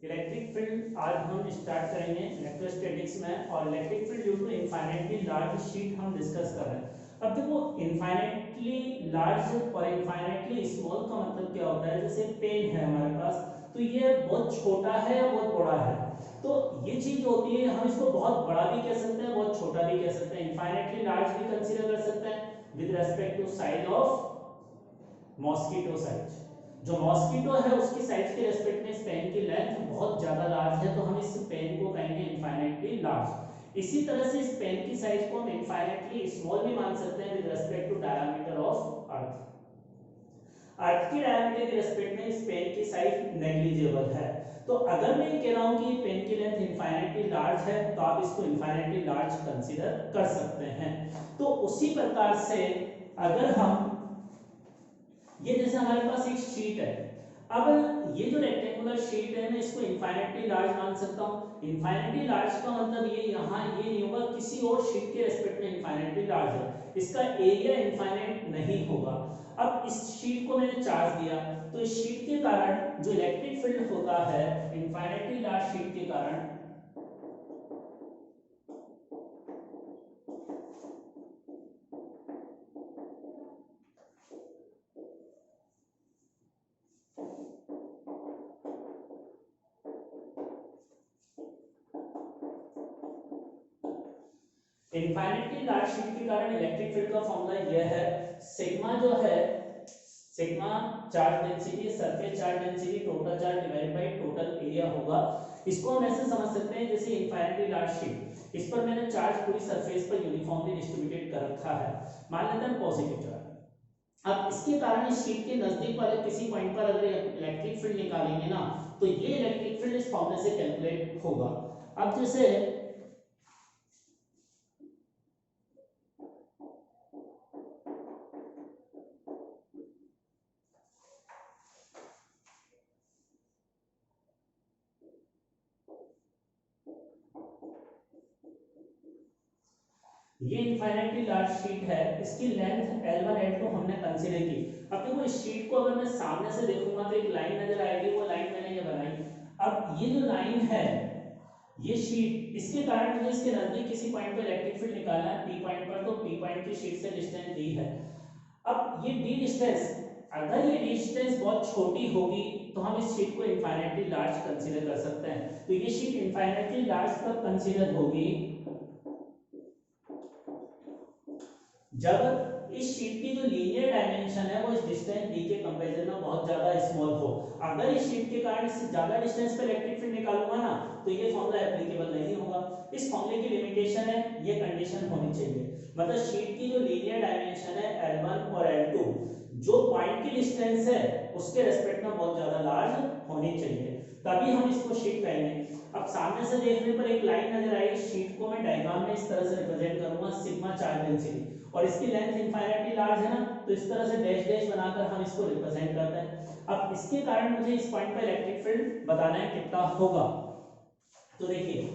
Electric field आज हम start करेंगे इलेक्ट्रोस्टैटिक्स में, और electric field due to infinitely large sheet हम डिस्कस कर रहे हैं। अब देखो इनफाइनाइटली लार्ज और इनफाइनाइटली स्मॉल का मतलब क्या होता है। जैसे पेन है हमारे पास, तो ये बहुत छोटा है या बहुत बड़ा है, तो ये चीज होती है। हम इसको बहुत बड़ा भी कह सकते हैं, बहुत छोटा भी कह सकते हैं। इनफाइनाइटली लार्ज भी कंसीडर कर सकते हैं with respect to size of mosquito size. जो मॉस्किटो है उसकी साइज के रेस्पेक्ट में इस पेन की लेंथ बहुत ज्यादा लार्ज है, तो हम इस पेन को कहेंगे इनफाइनाइटली लार्ज। इसी तरह से इस पेन की साइज को हम इनफाइनाइटली स्मॉल भी मान सकते हैं with respect to diameter of earth. Earth की डायमीटर के रेस्पेक्ट में इस पेन की साइज नेग्लिजिबल है। तो अगर मैं ये कह रहा हूं कि पेन की लेंथ इनफाइनाइटली लार्ज है, तो आप इसको इनफाइनाइटली लार्ज कंसीडर कर सकते हैं। तो उसी प्रकार से अगर हम ये जैसे हमारे पास एक शीट है, अब ये जो रेक्टेंगुलर शीट है मैं इसको इनफाइनाइटली लार्ज मान सकता हूँ। इनफाइनाइटली लार्ज का मतलब ये यहाँ ये नहीं होगा, किसी और शीट के रेस्पेक्ट में इनफाइनाइटली लार्ज है, इसका एरिया इनफाइनाइट नहीं होगा। अब इस शीट को मैंने चार्ज दिया, तो इस शीट के कारण जो इलेक्ट्रिक फील्ड होता है इनफाइनाइटली लार्ज शीट के कारण, इनफाइनाइटली लार्ज शीट के कारण इलेक्ट्रिक फील्ड का फॉर्मूला यह है, सिग्मा जो है, sigma charge density surface charge density total charge divide by total area होगा। इसको हम ऐसे समझ सकते हैं जैसे इनफाइनाइटली लार्ज शीट, इस पर मैंने चार्ज पूरी सरफेस पर यूनिफॉर्मली डिस्ट्रीब्यूटेड कर रखा है, मान लेते हैं पॉजिटिव चार्ज। अब इसके कारण इस शीट के नजदीक वाले किसी पॉइंट पर अगर इलेक्ट्रिक फील्ड निकालेंगे ना, तो ये इलेक्ट्रिक फील्ड इस फॉर्मूले से कैलकुलेट होगा। अब जैसे ये इनफाइनाइटली लार्ज शीट है, इसकी लेंथ L1 L2 हमने कंसीडर की। अब देखो इस शीट को अगर मैं सामने से देखूंगा तो एक लाइन नजर आएगी, वो लाइन मैंने ये बनाई। अब ये जो लाइन है, ये शीट, इसके कारण मुझे इसके नजदीक किसी पॉइंट पर इलेक्ट्रिक फील्ड निकालना है P पॉइंट पर, तो P पॉइंट की शीट से डिस्टेंस d है। अब ये d डिस्टेंस, अगर ये डिस्टेंस बहुत छोटी होगी तो हम इस शीट को इनफाइनाइटली लार्ज कंसीडर कर सकते हैं। तो ये शीट इनफाइनाइटली लार्ज कब कंसीडर होगी, जब इस शीट की जो लीनियर डायमेंशन है वो इस डिस्टेंस d के कंपैरिजन में बहुत ज्यादा स्मॉल हो। अगर इस शीट के कारण इससे ज्यादा डिस्टेंस पे इलेक्ट्रिक फील्ड निकालूंगा ना, तो ये फॉर्मूला एप्लीकेबल नहीं होगा। इस फॉर्मूले की लिमिटेशन है, ये कंडीशन होनी चाहिए, मतलब शीट की जो लीनियर डायमेंशन है L1 और L2, जो पॉइंट की डिस्टेंस है उसके रेस्पेक्ट में बहुत ज्यादा लार्ज होनी चाहिए, तभी हम इसको शीट कहेंगे। अब सामने से देखने पर एक लाइन नजर आई, शीट को मैं डायग्राम में इस तरह से रिप्रेजेंट करूंगा, सिग्मा चार्ज डेंसिटी, और इसकी लेंथ इनफाइनाइटली लार्ज है ना, तो इस तरह से डैश डैश बनाकर हम इसको रिप्रेजेंट करते हैं। अब इसके कारण मुझे इस पॉइंट पर इलेक्ट्रिक फील्ड बताना है कितना होगा। तो देखिए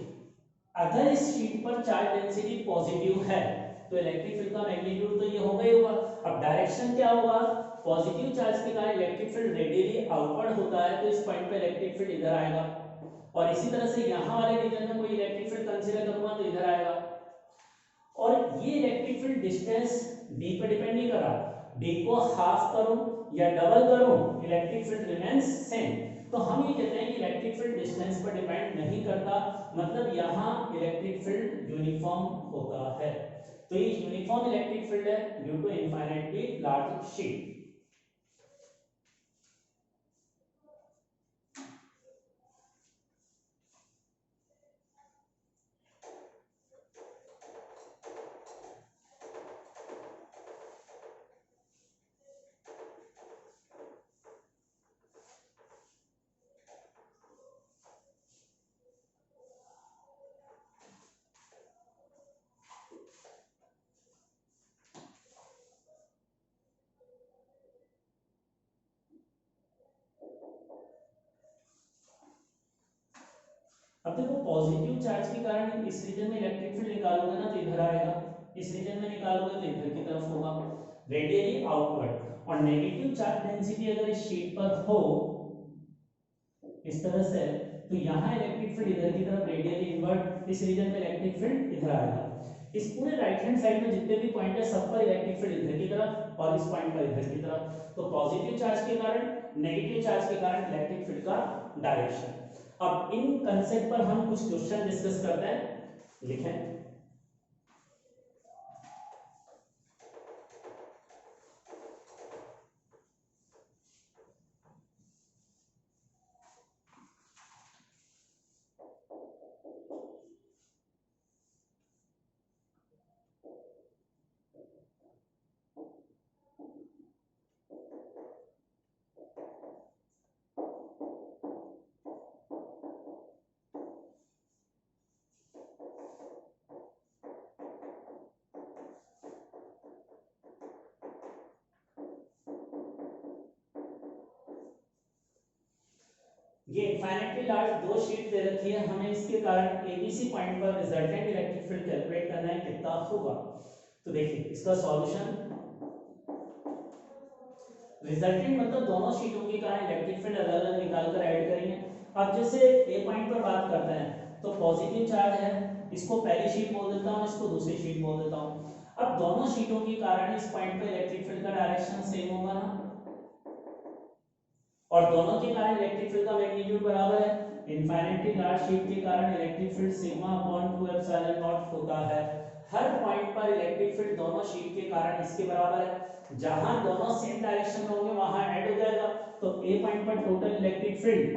अगर इस शीट पर चार्ज डेंसिटी पॉजिटिव है तो इलेक्ट्रिक फील्ड का मैग्नीट्यूड तो ये होगा ही होगा। अब डायरेक्शन क्या होगा, पॉजिटिव चार्ज के कारण इलेक्ट्रिक फील्ड रेडियली आउटवर्ड होता है, तो इस पॉइंट पर इलेक्ट्रिक फील्ड इधर आएगा, और इसी तरह से यहां वाले रीजन में कोई इलेक्ट्रिक फील्ड कंसीडर करूंगा तो इधर आएगा। और ये इलेक्ट्रिक फील्ड डिस्टेंस d पे डिपेंड नहीं कर रहा, d को हाफ करूं या डबल करूं इलेक्ट्रिक फील्ड रिमेंस सेम। तो हम ये कहते हैं कि इलेक्ट्रिक फील्ड डिस्टेंस पर डिपेंड नहीं करता, मतलब यहां इलेक्ट्रिक फील्ड यूनिफॉर्म होता है। तो ये यूनिफॉर्म इलेक्ट्रिक फील्ड है due to infinitely large sheet. अब देखो पॉजिटिव चार्ज के कारण इस रीजन में इलेक्ट्रिक फील्ड निकालोगे ना तो इधर आएगा, इस रीजन में निकालोगे तो इधर की तरफ होगा, रेडियली आउटवर्ड। और नेगेटिव चार्ज डेंसिटी अगर इस शीट पर हो, इस तरह से है, तो यहाँ इलेक्ट्रिक फील्ड इधर की तरफ रेडियली इनवर्ट, इस रीजन में इलेक्ट्रिक फील्ड इधर आएगा। इस पूरे राइट हैंड साइड में जितने भी पॉइंट है सब पर इलेक्ट्रिक फील्ड इधर की तरफ और इस पॉइंट पर इधर की तरफ। तो पॉजिटिव चार्ज के कारण, नेगेटिव चार्ज के कारण इलेक्ट्रिक फील्ड का डायरेक्शन। अब इन कंसेप्ट पर हम कुछ क्वेश्चन डिस्कस करते हैं, लिखें। ये इनफाइनाइटली लार्ज दो शीट दे रखी है, हमें इसके कारण एबीसी पॉइंट पर रिजल्टेंट इलेक्ट्रिक फील्ड कैलकुलेट करना है, कितना होगा। तो देखिए इसका सॉल्यूशन, रिजल्टेंट मतलब दोनों शीटों के कारण इलेक्ट्रिक फील्ड अलग अलग निकाल कर ऐड करेंगे। अब जैसे ए पॉइंट पर बात करते हैं तो पॉजिटिव चार्ज है, इसको पहली शीट बोल देता हूँ, इसको दूसरी शीट बोल देता हूँ। अब दोनों शीटों के कारण इस पॉइंट पर इलेक्ट्रिक फील्ड का डायरेक्शन सेम होगा ना, और दोनों के कारण इलेक्ट्रिक फील्ड का मैग्नीट्यूड बराबर है। इनफाइनाइटली लार्ज शीट के कारण electric field sigma upon 2 epsilon not होता है। हर पॉइंट पर इलेक्ट्रिक फील्ड दोनों शीट के कारण इसके बराबर है। जहां दोनों सेम डायरेक्शन में होंगे वहां ऐड हो जाएगा, तो ए पॉइंट पर टोटल इलेक्ट्रिक फील्ड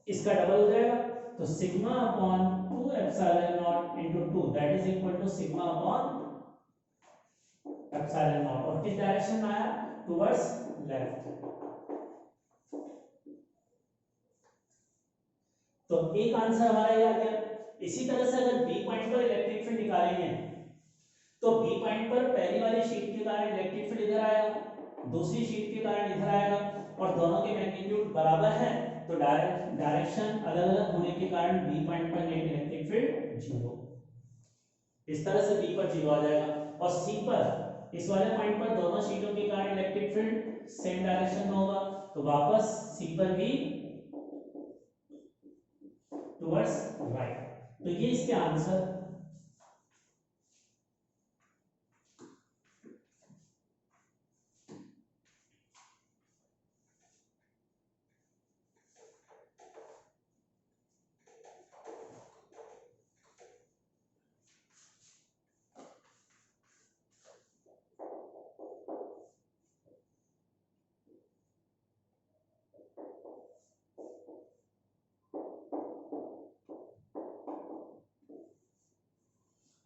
इसका डबल हो जाएगा, तो sigma upon 2 epsilon naught into 2 that is equal to sigma upon epsilon naught. और किस डायरेक्शन में आया, टुवर्ड्स लेफ्ट। तो एक आंसर हमारा ये आ गया। इसी तरह से अगर बी पॉइंट पर इलेक्ट्रिक फील्ड निकालेंगे तो बी पॉइंट पर पहली वाली शीट के कारण इलेक्ट्रिक फील्ड इधर आएगा, दूसरी शीट के कारण इधर आएगा, और दोनों के मैग्नीट्यूड बराबर है, तो डायरेक्शन अलग अलग होने के कारण बी पॉइंट पर नेट इलेक्ट्रिक फील्ड 0। इस तरह से बी पर 0 आ जाएगा। और सी पर, इस वाले पॉइंट पर दोनों शीटों के कारण इलेक्ट्रिक फील्ड सेम डायरेक्शन में होगा, तो वापस सी पर भी टुवर्ड्स राइट। तो ये इसके आंसर।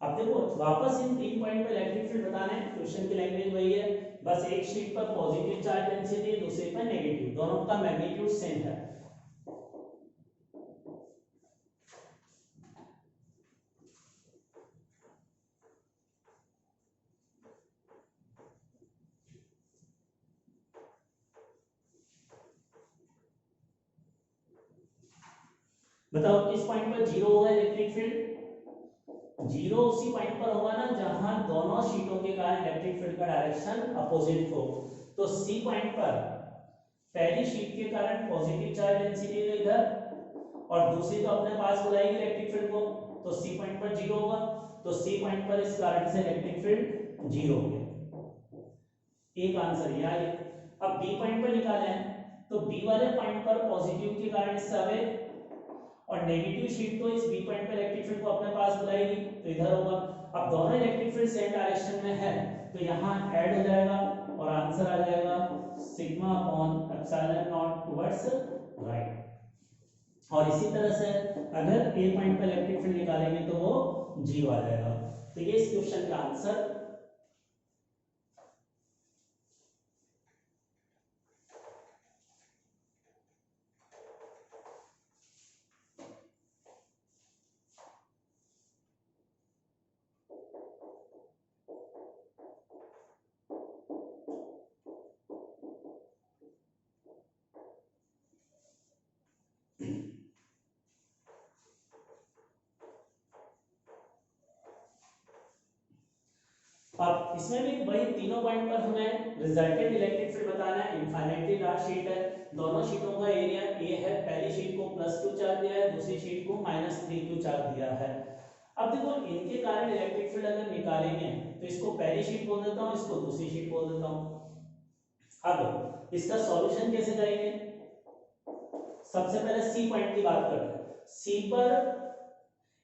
अब देखो वापस इन 3 पॉइंट पे इलेक्ट्रिक फील्ड बताना है, क्वेश्चन की लैंग्वेज वही है, बस एक शीट पर पॉजिटिव चार्ज डेंसिटी, दूसरे पर नेगेटिव, दोनों का मैग्नीट्यूड सेम है। बताओ किस पॉइंट पर 0 होगा इलेक्ट्रिक फील्ड, 0 उसी पॉइंट पर होगा ना जहां दोनों शीटों के कारण इलेक्ट्रिक फील्ड का डायरेक्शन अपोजिट हो। तो सी पॉइंट पर पहली शीट के कारण पॉजिटिव चार्ज डेंसिटी तो इधर, और दूसरी तो अपने पास बुलाएगी इलेक्ट्रिक फील्ड को, तो सी पॉइंट पर 0 होगा, तो सी पॉइंट पर इस कारण से इलेक्ट्रिक फील्ड 0 हो गया। एक आंसर ये आ गया। अब बी पॉइंट पर निकाले हैं, तो बी वाले पॉइंट पर पॉजिटिव के कारण इससे आवे, और नेगेटिव शीट तो इस बी पॉइंट पे इलेक्ट्रिक फील्ड को अपने पास बुलाएगी, तो इधर होगा। अब दोनों इलेक्ट्रिक फील्ड सेम डायरेक्शन में है, तो यहाँ ऐड हो जाएगा और आंसर आ जाएगा sigma upon epsilon not towards right. और इसी तरह से अगर ए पॉइंट पे इलेक्ट्रिक फील्ड निकालेंगे तो वो 0 आ जाएगा। तो ये इस क्वेश्चन का आंसर। अब इसमें भी वही तीनों पॉइंट पर हमें रिजल्टेंट इलेक्ट्रिक फील्ड बताना है। इनफाइनाइटली लार्ज शीट है, दोनों शीटों का एरिया ए है, पहली शीट को +2 चार्ज दिया है, दूसरी शीट को -3q चार्ज दिया है। अब देखो इनके कारण इलेक्ट्रिक फील्ड अगर निकालेंगे तो इसको पहली शीट बोल देता हूँ, इसको दूसरी शीट बोल देता हूँ। अब इसका सॉल्यूशन कैसे करेंगे, सबसे पहले सी पॉइंट की बात करते हैं। सी पर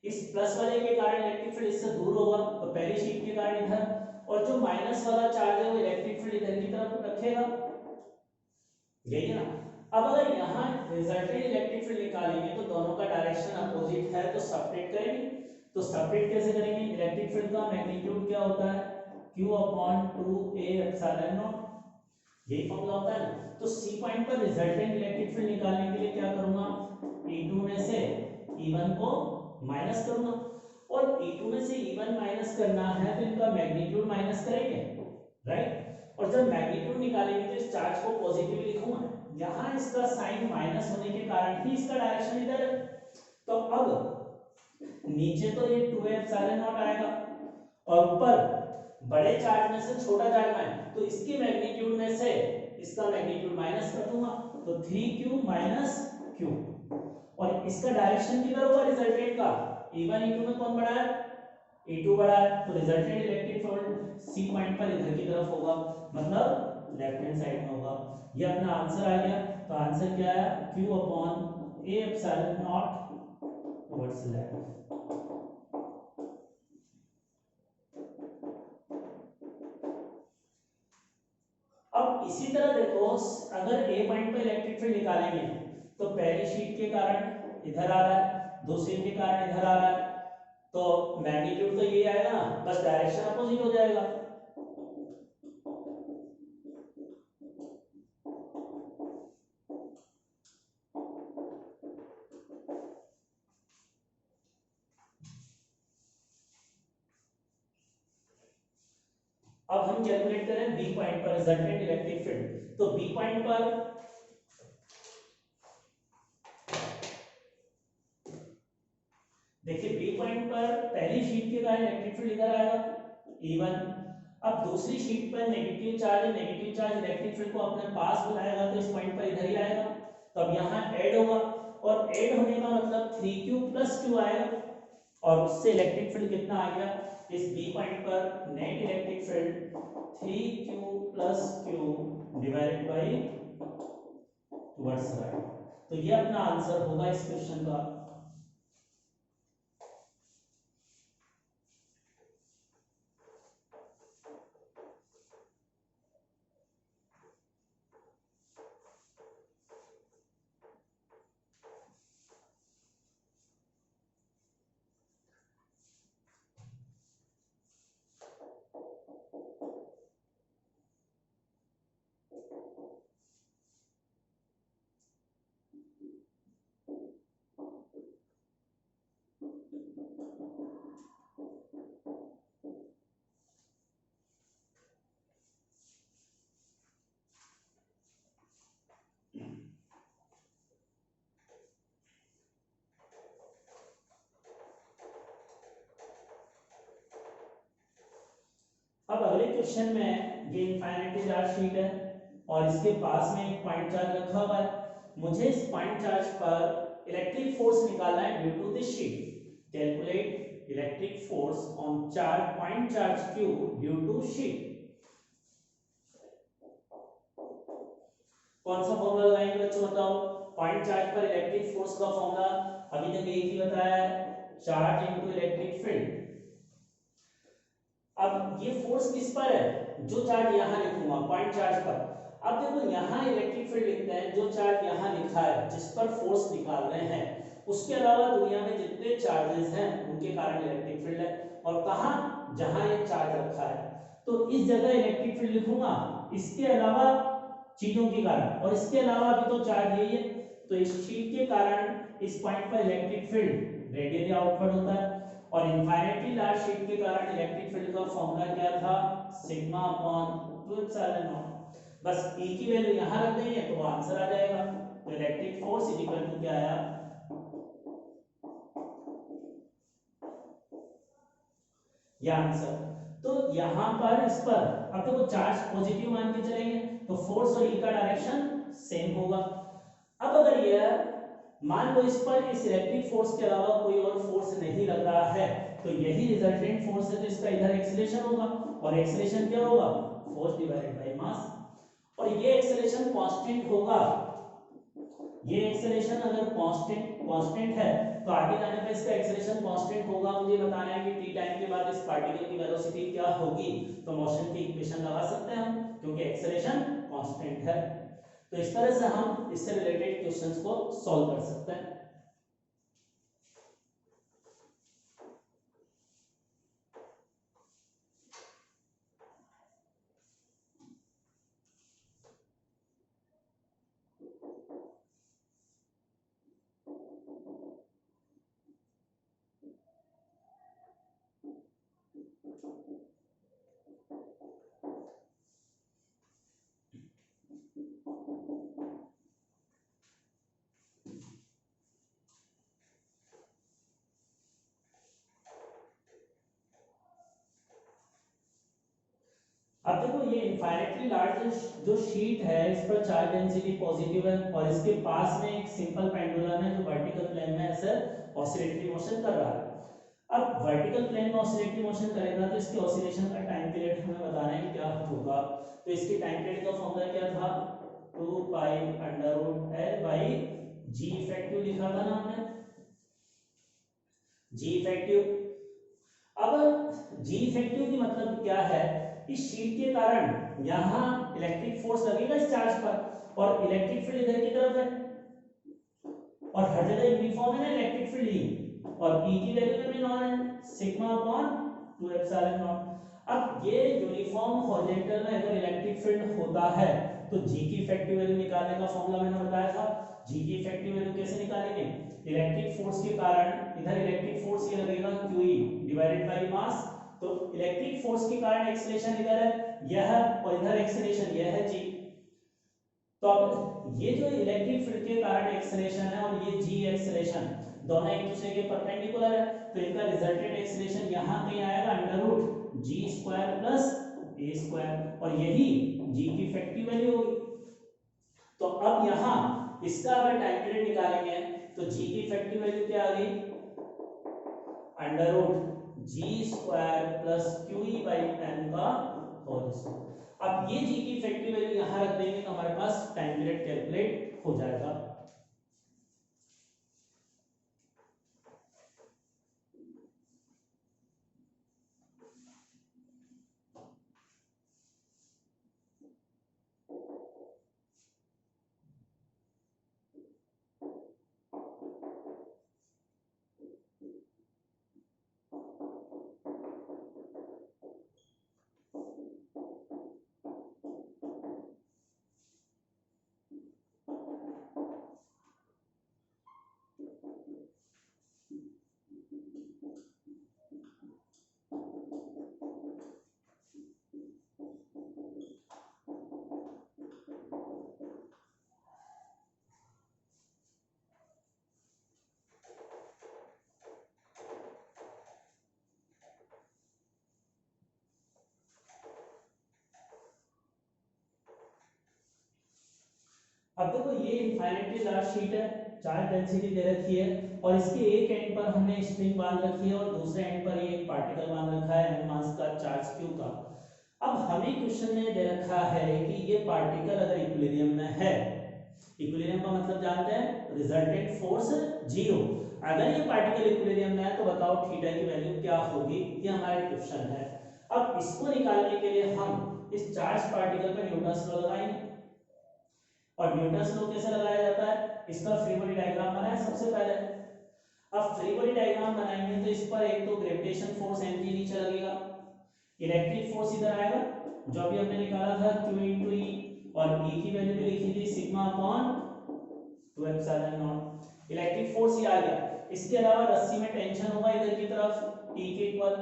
इस प्लस वाले के कारण इलेक्ट्रिक फील्ड इससे दूर होगा, तो पहली शीट के कारण इधर, और जो माइनस वाला चार्ज है वो इलेक्ट्रिक फील्ड इधर की तरफ रखेगा, यही है ना। अब अगर यहाँ रिजल्टेंट इलेक्ट्रिक फील्ड निकालेंगे तो दोनों का डायरेक्शन अपोजिट है, तो सब्ट्रैक्ट करेंगे। तो सब्ट्रैक्ट कैसे करेंगे, इलेक्ट्रिक फील्ड का मैग्नीट्यूड क्या होता है, q/2a/0, यही फॉर्मूला होता है ना। तो सी पॉइंट पर रिजल्टेंट इलेक्ट्रिक फील्ड निकालने के लिए क्या करूंगा, E2 में से E1 को माइनस करूंगा, और E2 में से E1 माइनस करना है तो इनका मैग्नीट्यूड माइनस करेंगे, राइट। और जब मैग्नीट्यूड निकालेंगे तो इस चार्ज को पॉजिटिव लिखूंगा, यहाँ इसका साइन माइनस होने के कारण ही इसका डायरेक्शन इधर है। तो अब नीचे तो ये 2a/0 आएगा, और ऊपर बड़े चार्ज में से छोटा चार्ज है, तो इसके मैग्नीट्यूड में से इसका मैग्नीट्यूड माइनस कर दूंगा, तो 3q - q, और इसका डायरेक्शन किधर होगा रिजल्टेंट का, E1 E2 में कौन बड़ा है, E2 बड़ा है, तो resultant electric field C point पर इधर की तरफ होगा, मतलब लेफ्ट हैंड साइड में होगा। ये अपना आंसर आ गया। तो आंसर क्या है, q/a/0 टुवर्ड्स लेफ्ट। अब इसी तरह देखो, अगर ए पॉइंट पर इलेक्ट्रिक फील्ड निकालेंगे तो पहली शीट के कारण इधर आ रहा है, दूसरी के कारण इधर आ रहा है, तो मैग्नीट्यूड तो ये आएगा ना, बस डायरेक्शन अपोजिट हो जाएगा। अब हम कैलकुलेट करें बी पॉइंट पर रिजल्टेंट इलेक्ट्रिक फील्ड। तो बी पॉइंट पर देखिए, बी पॉइंट पर पहली शीट के कारण इलेक्ट्रिक फील्ड इधर आएगा E1। अब दूसरी शीट पर नेगेटिव चार्ज है, नेगेटिव चार्ज इलेक्ट्रिक फील्ड को अपने पास बुलाएगा, तो इस पॉइंट पर इधर ही आएगा, तो अब यहाँ ऐड होगा, और ऐड होने का मतलब 3q + q आएगा, और उससे इलेक्ट्रिक फील्ड कितना आ गया, इस बी पॉइंट पर net electric field 3q + q divided by towards right. तो ये अपना आंसर होगा इस क्वेश्चन का। अब अगले क्वेश्चन में ये इनफाइनाइटली लार्ज शीट है, और इसके पास में एक पॉइंट चार्ज रखा हुआ है। मुझे इस पॉइंट चार्ज पर इलेक्ट्रिक फोर्स निकालना है due to this sheet. Calculate electric force on charge point charge Q due to sheet. कौन सा फॉर्मूला लगाएंगे बच्चों, बताओ। पॉइंट चार्ज पर इलेक्ट्रिक फोर्स का फॉर्मूला अभी तक एक ही बताया है, चार्ज इनटू इलेक्ट्रिक फील्ड। अब ये फोर्स किस पर है, जो चार्ज यहाँ लिखूंगा पॉइंट चार्ज पर। अब देखो यहाँ इलेक्ट्रिक फील्ड लिखते हैं, जो चार्ज यहाँ लिखा है जिस पर फोर्स निकाल रहे हैं, उसके अलावा दुनिया में जितने चार्जेस हैं उनके कारण इलेक्ट्रिक फील्ड है, और कहाँ, जहां ये चार्ज रखा है, तो इस जगह इलेक्ट्रिक फील्ड लिखूंगा, इसके अलावा चीजों के कारण, और इसके अलावा अभी तो चार्ज यही है, तो इस शीट के कारण इस पॉइंट पर इलेक्ट्रिक फील्ड रेडियली आउटवर्ड होता है, और इनफाइनाइटली लार्ज शीट के कारण इलेक्ट्रिक फील्ड का फॉर्मूला क्या था, σ/2ε0। बस E की वैल्यू यहां रख देंगे तो वो आंसर आ जाएगा। तो इलेक्ट्रिक फोर्स इक्वल टू क्या आया, ये आंसर। तो यहाँ पर इस पर अब देखो चार्ज पॉजिटिव मान के चलेंगे तो फोर्स और ई का डायरेक्शन सेम होगा। अब अगर यह मान लो इस पर इस इलेक्ट्रिक फोर्स के अलावा कोई और फोर्स नहीं लग रहा है तो यही रिजल्टेंट फोर्स है, तो इसका इधर एक्सेलरेशन होगा और एक्सेलरेशन क्या होगा, फोर्स डिवाइडेड बाय मास। और ये एक्सेलरेशन कांस्टेंट होगा, ये एक्सेलरेशन अगर कांस्टेंट है तो आगे जाने पर इसका एक्सेलरेशन कांस्टेंट होगा। मुझे बताना है कि टी टाइम के बाद इस पार्टिकल की वेलोसिटी क्या होगी, तो मोशन की इक्वेशन लगा सकते हैं हम क्योंकि एक्सेलरेशन कांस्टेंट है। तो इस तरह से हम इससे रिलेटेड क्वेश्चंस को सॉल्व कर सकते हैं। अब देखो ये इनफाइनाइटली लार्ज जो शीट है इस पर चार्ज डेंसिटी पॉजिटिव है और इसके पास में एक सिंपल पेंडुलम है जो वर्टिकल प्लेन में ऐसे ऑसिलेटरी मोशन कर रहा है। अब वर्टिकल प्लेन में ऑसिलेटरी मोशन करेगा तो इसके ऑसिलेशन का टाइम पीरियड हमें बताना है कि क्या होगा। तो इसकी टाइम पीरियड का फॉर्मूला क्या था, 2 pi under root L by g effective लिखा था ना हमने, जी इफेक्टिव। अब जी इफेक्टिव की मतलब क्या है, इस शीट के कारण यहां इलेक्ट्रिक फोर्स लगेगा इस चार्ज पर और इलेक्ट्रिक फील्ड इधर की तरफ है और हर जगह यूनिफॉर्म है ना इलेक्ट्रिक फील्ड ही, और ई की वैल्यू में भी नॉन है सिग्मा अपॉन 2 एप्सिलॉन नॉट। अब ये यूनिफॉर्म हॉरिजॉन्टल में अगर इलेक्ट्रिक फील्ड होता है तो जी की इफेक्टिव वैल्यू निकालने का फॉर्मूला मैंने बताया था। जी की इफेक्टिव वैल्यू कैसे निकालेंगे, इलेक्ट्रिक फोर्स के कारण इधर इलेक्ट्रिक फोर्स ये लगेगा QE डिवाइडेड बाय मास, तो इलेक्ट्रिक फोर्स के कारण एक्सेलरेशन इधर है यह और इधर एक्सेलरेशन यह है जी। तो अब ये जो इलेक्ट्रिक फील्ड के कारण एक्सेलरेशन है और ये जी एक्सेलरेशन दोनों एक दूसरे के परपेंडिकुलर है तो इनका रिजल्टेंट एक्सेलरेशन यहां कहीं आएगा under root g square plus ए स्क्वायर और यही जी की इफेक्टिव वैल्यू होगी। तो अब यहां इसका अगर टाइम पीरियड निकालेंगे तो जी की इफेक्टिव वैल्यू क्या आ गई, under root g square plus QE by N का होल स्क्वायर। अब ये जी की इफेक्टिव वैल्यू यहां रख देंगे तो हमारे पास टाइम पीरियड कैलकुलेट हो जाएगा। अब देखो ये इनफाइनाइटली लार्ज शीट है, चार्ज डेंसिटी दे रखी है और इसके एक एंड पर हमने स्प्रिंग बांध रखी है और दूसरे एंड पर ये एक पार्टिकल बांध रखा है m मास का चार्ज q का। अब हमें क्वेश्चन में दे रखा है कि ये पार्टिकल अगर इक्विलिब्रियम में है, इक्विलिब्रियम का मतलब जानते हैं रिजल्टेंट फोर्स 0, अगर ये पार्टिकल इक्विलिब्रियम में है तो बताओ थीटा की वैल्यू क्या होगी, ये हमारा क्वेश्चन है। अब इसको निकालने के लिए हम इस चार्ज पार्टिकल पर न्यूटन्स लॉ लगाएंगे और न्यूटन्स लॉ कैसे लगाया जाता है, इसका फ्री बॉडी डायग्राम बनाएं सबसे पहले। अब फ्री बॉडी डायग्राम बनाएंगे तो इस पर एक तो ग्रेविटेशन फोर्स mg नीचे लगेगा, इलेक्ट्रिक फोर्स इधर आएगा जो अभी हमने निकाला था q into e और e की वैल्यू भी लिखी थी sigma upon 2 epsilon not, electric force ये आ गया। इसके अलावा रस्सी में टेंशन होगा इधर की तरफ T के इक्वल,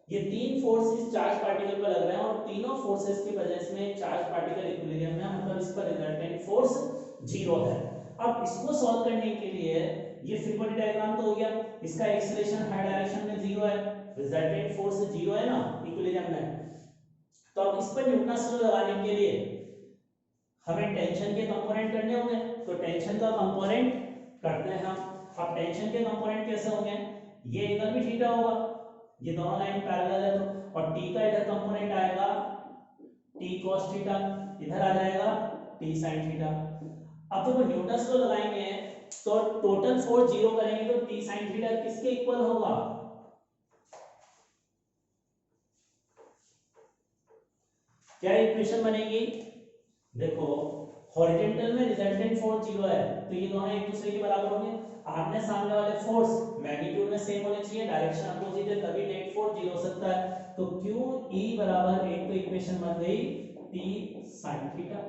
ये तीन फोर्स इस चार्ज पार्टिकल पर लग रहे हैं और तीनों फोर्सेस की वजह से चार्ज पार्टिकल इक्विलिब्रियम में, मतलब इस पर रिजल्टेंट फोर्स 0 है। अब इसको सॉल्व करने के लिए ये फ्री बॉडी डायग्राम तो हो गया, इसका एक्सेलरेशन हर डायरेक्शन में 0 है रिजल्टेंट फोर्स 0 है ना इक्विलिब्रियम में, तो अब इस पर न्यूटन्स लॉ लगाने के लिए हमें टेंशन के कंपोनेंट करने होंगे, तो टेंशन का कंपोनेंट करते हैं हम। अब टेंशन के कंपोनेंट कैसे होंगे, ये इधर भी थीटा होगा, ये दोनों लाइन पैरेलल है तो, और टी का इधर कंपोनेंट आएगा टी cos थीटा, इधर आ जाएगा टी sin थीटा। अब देखो न्यूटन्स लॉ लगाएंगे तो टोटल फोर्स 0 करेंगे तो टी sin थीटा किसके इक्वल होगा, क्या इक्वेशन बनेगी, देखो हॉरिजॉन्टल में रिजल्टेंट फोर्स 0 है तो ये दोनों एक दूसरे के बराबर होंगे, आमने सामने वाले फोर्स मैग्नीट्यूड में सेम होने चाहिए, डायरेक्शन अपोजिट है तभी नेट फोर्स 0 हो सकता है, तो क्यू ई बराबर एक तो इक्वेशन बन गई टी sin थीटा,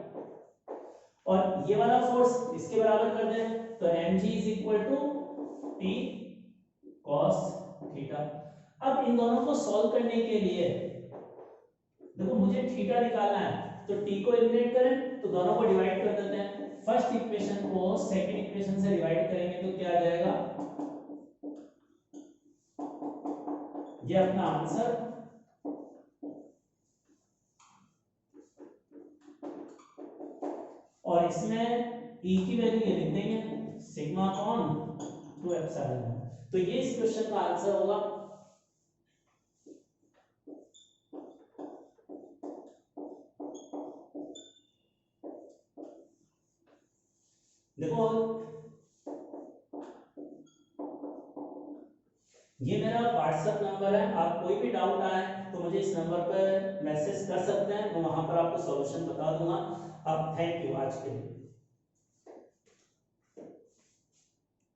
और ये वाला फोर्स इसके बराबर कर दे तो mg is equal to T cos theta. अब इन दोनों को सॉल्व करने के लिए देखो मुझे थीटा निकालना है तो t को एलिमिनेट करें तो दोनों को डिवाइड कर देते हैं, फर्स्ट इक्वेशन को सेकंड इक्वेशन से डिवाइड करेंगे तो क्या आ जाएगा, ये अपना आंसर, और इसमें e की वैल्यू ये लिख देंगे सिग्मा अपॉन 2 एप्सिलॉन, तो ये इस क्वेश्चन का आंसर होगा। देखो ये मेरा व्हाट्सएप नंबर है, आप कोई भी डाउट आए तो मुझे इस नंबर पर मैसेज कर सकते हैं, मैं वहां पर आपको सॉल्यूशन बता दूंगा। अब थैंक यू आज के लिए।